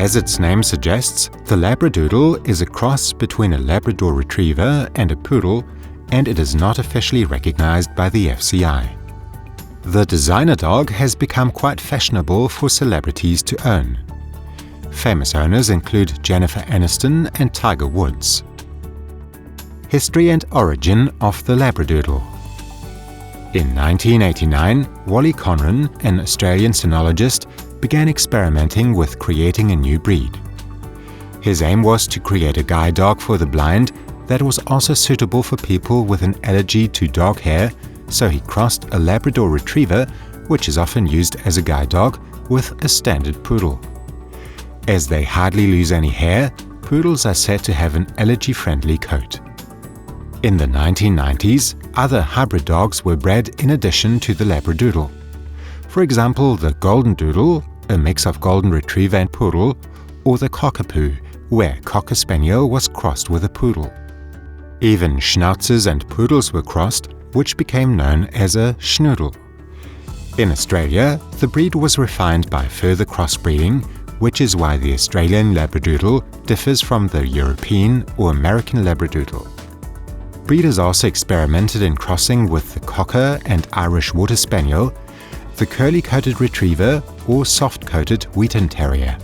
As its name suggests, the Labradoodle is a cross between a Labrador Retriever and a Poodle, and it is not officially recognized by the FCI. The designer dog has become quite fashionable for celebrities to own. Famous owners include Jennifer Aniston and Tiger Woods. History and origin of the Labradoodle. In 1989, Wally Conran, an Australian cynologist, began experimenting with creating a new breed. His aim was to create a guide dog for the blind that was also suitable for people with an allergy to dog hair, so he crossed a Labrador Retriever, which is often used as a guide dog, with a standard poodle. As they hardly lose any hair, poodles are said to have an allergy-friendly coat. In the 1990s, other hybrid dogs were bred in addition to the Labradoodle. For example, the Golden Doodle, a mix of Golden Retriever and Poodle, or the Cockapoo, where Cocker Spaniel was crossed with a Poodle. Even Schnauzers and Poodles were crossed, which became known as a Schnoodle. In Australia, the breed was refined by further crossbreeding, which is why the Australian Labradoodle differs from the European or American Labradoodle. Breeders also experimented in crossing with the Cocker and Irish Water Spaniel, the curly-coated Retriever or soft-coated Wheaten Terrier.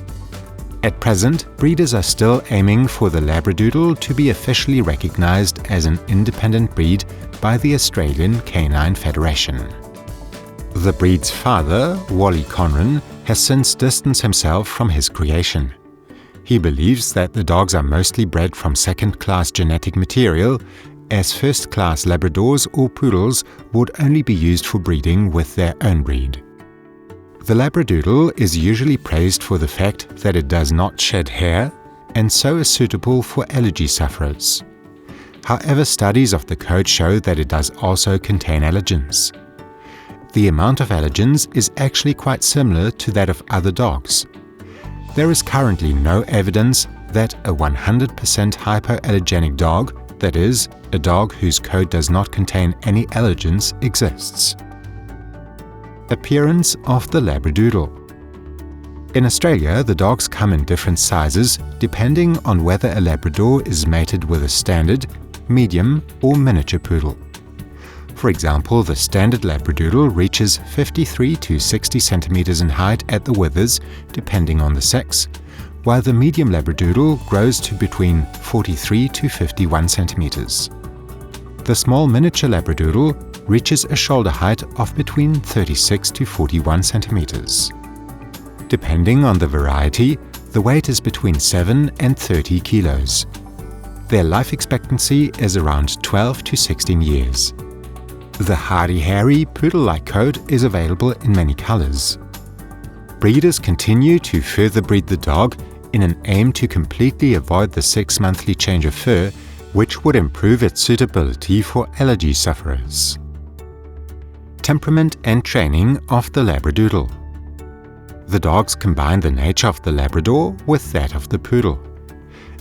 At present, breeders are still aiming for the Labradoodle to be officially recognized as an independent breed by the Australian Canine Federation. The breed's father, Wally Conran, has since distanced himself from his creation. He believes that the dogs are mostly bred from second-class genetic material, as first-class Labradors or Poodles would only be used for breeding with their own breed. The Labradoodle is usually praised for the fact that it does not shed hair and so is suitable for allergy sufferers. However, studies of the coat show that it does also contain allergens. The amount of allergens is actually quite similar to that of other dogs. There is currently no evidence that a 100% hypoallergenic dog, that is, a dog whose coat does not contain any allergens, exists. Appearance of the Labradoodle. In Australia, the dogs come in different sizes depending on whether a Labrador is mated with a standard, medium or miniature poodle. For example, the standard Labradoodle reaches 53 to 60 centimeters in height at the withers, depending on the sex, while the medium Labradoodle grows to between 43 to 51 centimeters. The small miniature Labradoodle reaches a shoulder height of between 36 to 41 centimeters. Depending on the variety, the weight is between 7 and 30 kilos. Their life expectancy is around 12 to 16 years. The hardy, hairy, poodle-like coat is available in many colors. Breeders continue to further breed the dog in an aim to completely avoid the 6-monthly change of fur, which would improve its suitability for allergy sufferers. Temperament and training of the Labradoodle. The dogs combine the nature of the Labrador with that of the Poodle.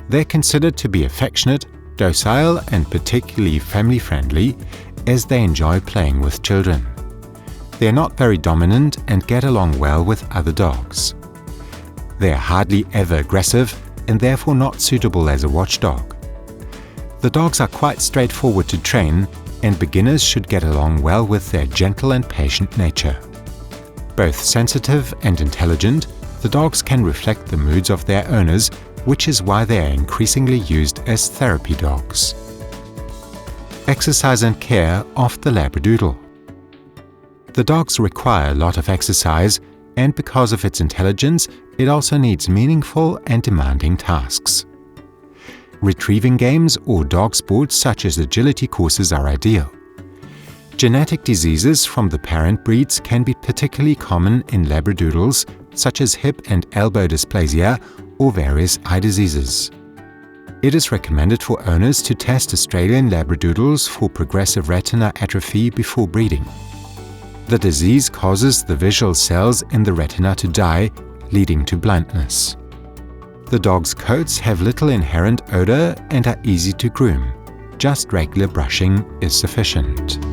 They're considered to be affectionate, docile and particularly family-friendly, as they enjoy playing with children. They are not very dominant and get along well with other dogs. They are hardly ever aggressive and therefore not suitable as a watchdog. The dogs are quite straightforward to train, and beginners should get along well with their gentle and patient nature. Both sensitive and intelligent, the dogs can reflect the moods of their owners, which is why they are increasingly used as therapy dogs. Exercise and care of the Labradoodle. The dogs require a lot of exercise, and because of its intelligence, it also needs meaningful and demanding tasks. Retrieving games or dog sports such as agility courses are ideal. Genetic diseases from the parent breeds can be particularly common in Labradoodles, such as hip and elbow dysplasia or various eye diseases. It is recommended for owners to test Australian Labradoodles for progressive retina atrophy before breeding. The disease causes the visual cells in the retina to die, leading to blindness. The dog's coats have little inherent odor and are easy to groom. Just regular brushing is sufficient.